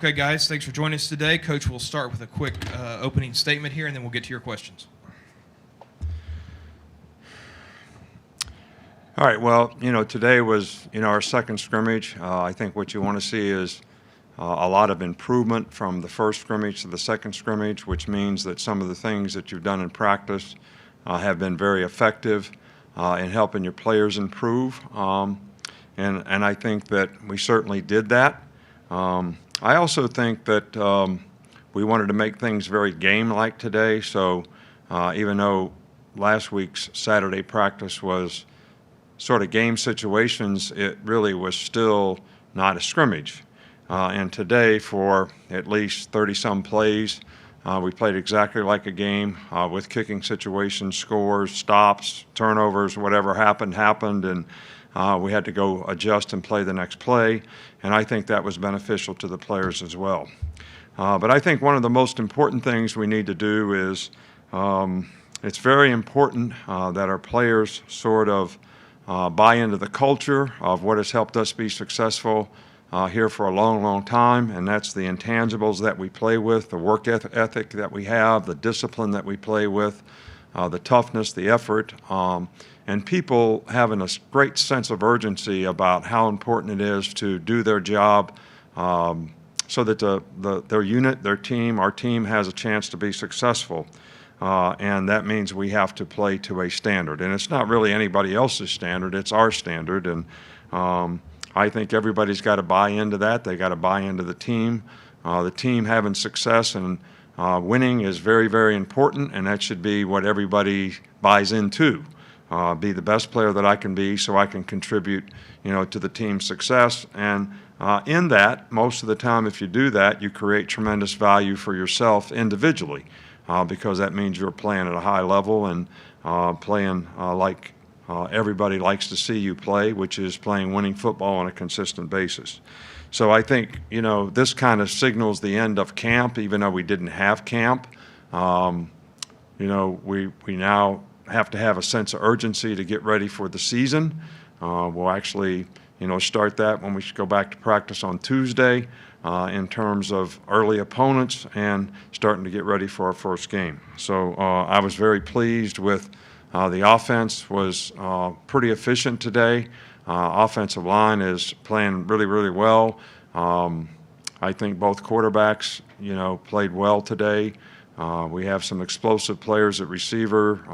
Okay, guys, thanks for joining us today. Coach will start with a quick opening statement here, and then we'll get to your questions. All right, well, today was, our second scrimmage. I think what you want to see is a lot of improvement from the first scrimmage to the second scrimmage, which means that some of the things that you've done in practice have been very effective in helping your players improve. And I think that we certainly did that. I also think that we wanted to make things very game-like today. So even though last week's Saturday practice was sort of game situations, it really was still not a scrimmage. And today, for at least 30-some plays, we played exactly like a game with kicking situations, scores, stops, turnovers, whatever happened, and we had to go adjust and play the next play, and I think that was beneficial to the players as well. But I think one of the most important things we need to do is it's very important that our players sort of buy into the culture of what has helped us be successful here for a long, long time, and that's the intangibles that we play with, the work ethic that we have, the discipline that we play with, the toughness, the effort, and people having a great sense of urgency about how important it is to do their job so that their unit, their team, our team has a chance to be successful. And that means we have to play to a standard. And it's not really anybody else's standard, it's our standard. And I think everybody's got to buy into that. They got to buy into the team. The team having success and winning is very, very important, and that should be what everybody buys into. Be the best player that I can be so I can contribute, to the team's success. And in that, most of the time if you do that, you create tremendous value for yourself individually because that means you're playing at a high level and playing like everybody likes to see you play, which is playing winning football on a consistent basis. So I think, this kind of signals the end of camp, even though we didn't have camp. We now have to have a sense of urgency to get ready for the season. We'll actually, start that when we go back to practice on Tuesday in terms of early opponents and starting to get ready for our first game. So I was very pleased with the offense was pretty efficient today. Offensive line is playing really, really well. I think both quarterbacks, played well today. We have some explosive players at receiver.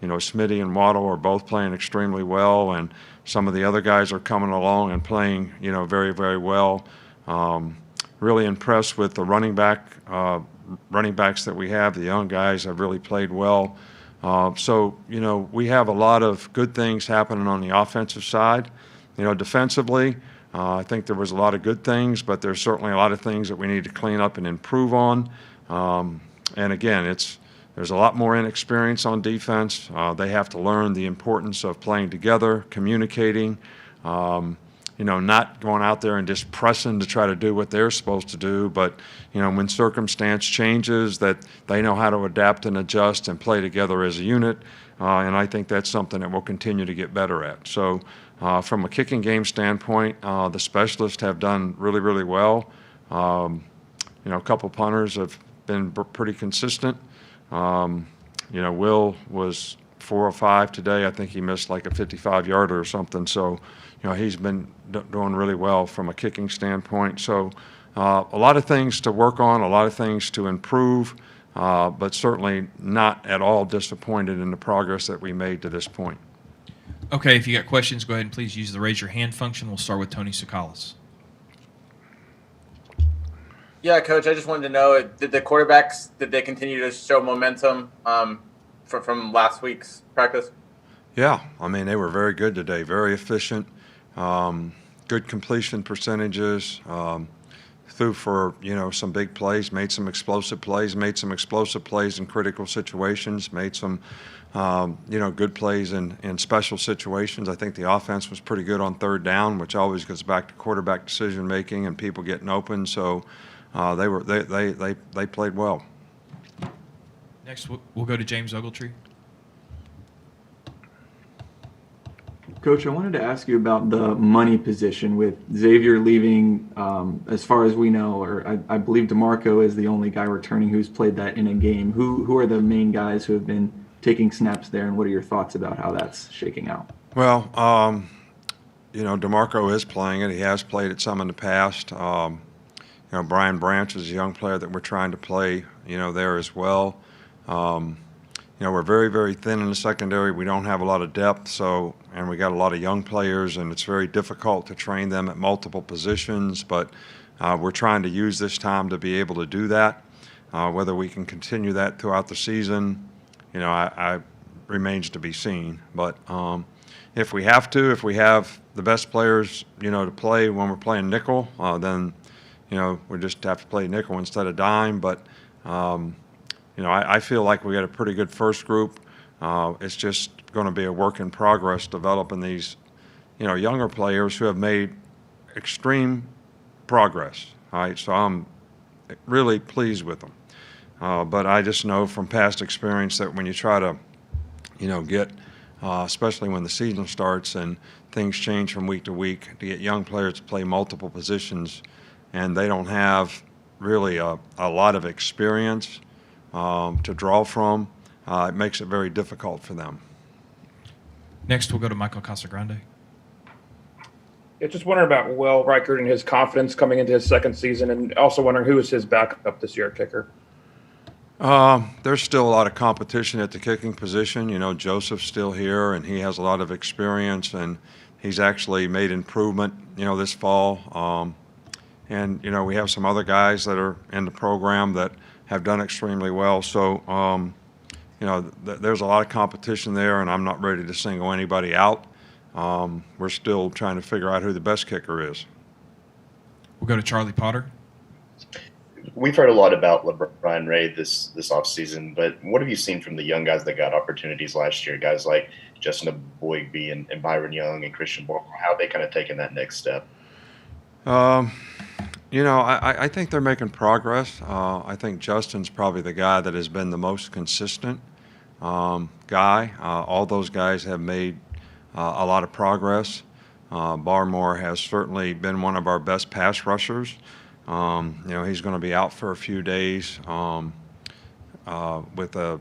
Smitty and Waddle are both playing extremely well, and some of the other guys are coming along and playing, very, very well. Really impressed with the running backs that we have. The young guys have really played well. So, we have a lot of good things happening on the offensive side. Defensively, I think there was a lot of good things, but there's certainly a lot of things that we need to clean up and improve on. And again, there's a lot more inexperience on defense. They have to learn the importance of playing together, communicating, not going out there and just pressing to try to do what they're supposed to do, but, when circumstance changes, that they know how to adapt and adjust and play together as a unit, and I think that's something that we'll continue to get better at. So from a kicking game standpoint, the specialists have done really, really well. A couple punters have been pretty consistent. Will was 4 or 5 today. I think he missed like a 55-yarder or something. So, he's been doing really well from a kicking standpoint. So, a lot of things to work on, a lot of things to improve, but certainly not at all disappointed in the progress that we made to this point. Okay, if you got questions, go ahead and please use the raise your hand function. We'll start with Tony Sakalas. Yeah, Coach, I just wanted to know, did the quarterbacks, did they continue to show momentum from last week's practice? Yeah, they were very good today, very efficient, good completion percentages, threw for, some big plays, made some explosive plays in critical situations, made some, good plays in special situations. I think the offense was pretty good on third down, which always goes back to quarterback decision making and people getting open. So they played well. Next, we'll go to James Ogletree. Coach, I wanted to ask you about the money position with Xavier leaving. As far as we know, or I believe DeMarco is the only guy returning who's played that in a game. Who are the main guys who have been taking snaps there, and what are your thoughts about how that's shaking out? Well, DeMarco is playing it. He has played it some in the past. Brian Branch is a young player that we're trying to play, there as well. We're very, very thin in the secondary. We don't have a lot of depth, and we got a lot of young players, and it's very difficult to train them at multiple positions. But we're trying to use this time to be able to do that. Whether we can continue that throughout the season, I remains to be seen. But if we have the best players, to play when we're playing nickel, then we just have to play nickel instead of dime. But I feel like we got a pretty good first group. It's just going to be a work in progress developing these, younger players who have made extreme progress. All right, so I'm really pleased with them. But I just know from past experience that when you try to, get, especially when the season starts and things change from week to week, to get young players to play multiple positions, and they don't have really a lot of experience to draw from, it makes it very difficult for them. Next, we'll go to Michael Casagrande. Yeah, just wondering about Will Reichert and his confidence coming into his second season, and also wondering who is his backup this year at kicker. There's still a lot of competition at the kicking position. Joseph's still here, and he has a lot of experience, and he's actually made improvement, this fall. And we have some other guys that are in the program that have done extremely well. So, there's a lot of competition there, and I'm not ready to single anybody out. We're still trying to figure out who the best kicker is. We'll go to Charlie Potter. We've heard a lot about LeBron Ray this offseason, but what have you seen from the young guys that got opportunities last year? Guys like Justin Boygby and Byron Young and Christian Borle, how have they kind of taken that next step? I think they're making progress. I think Justin's probably the guy that has been the most consistent guy. All those guys have made a lot of progress. Barmore has certainly been one of our best pass rushers. He's going to be out for a few days with a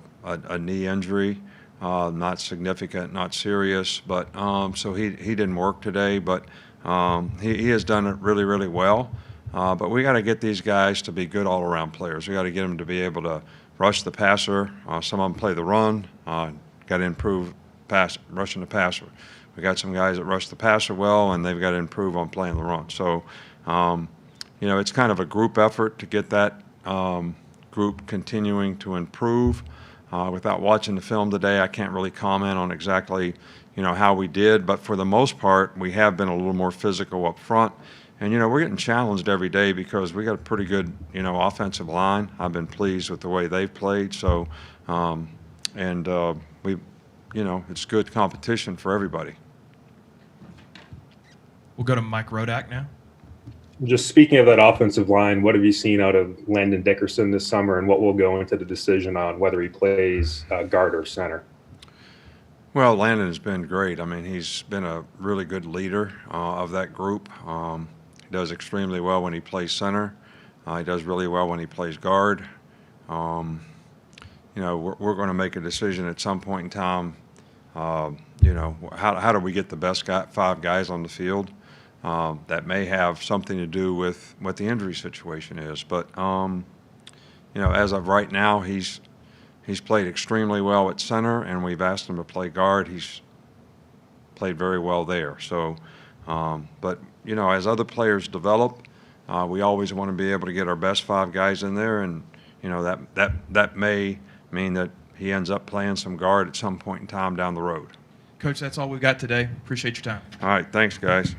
knee injury, not significant, not serious, but so he didn't work today, but he has done it really, really well. But we got to get these guys to be good all-around players. We got to get them to be able to rush the passer. Some of them play the run. Got to improve rushing the passer. We got some guys that rush the passer well, and they've got to improve on playing the run. So, it's kind of a group effort to get that group continuing to improve. Without watching the film today, I can't really comment on exactly, how we did. But for the most part, we have been a little more physical up front. And, we're getting challenged every day because we got a pretty good, offensive line. I've been pleased with the way they've played. So, it's good competition for everybody. We'll go to Mike Rodak now. Just speaking of that offensive line, what have you seen out of Landon Dickerson this summer, and what will go into the decision on whether he plays guard or center? Well, Landon has been great. I mean, he's been a really good leader of that group. He does extremely well when he plays center. He does really well when he plays guard. We're going to make a decision at some point in time. How do we get the best five guys on the field? That may have something to do with what the injury situation is. But, as of right now, he's played extremely well at center, and we've asked him to play guard. He's played very well there. So, but, as other players develop, we always want to be able to get our best five guys in there, and, that may mean that he ends up playing some guard at some point in time down the road. Coach, that's all we've got today. Appreciate your time. All right, thanks, guys.